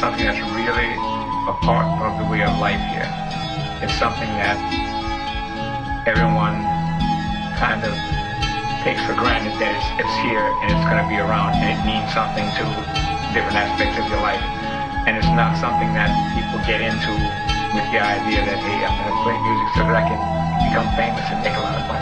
something that's really a part of the way of life here. It's something that everyone kind of takes for granted that it's here and it's going to be around and it means something to different aspects of your life. And it's not something that people get into with the idea that, hey, I'm going to play music so that I can become famous and make a lot of money.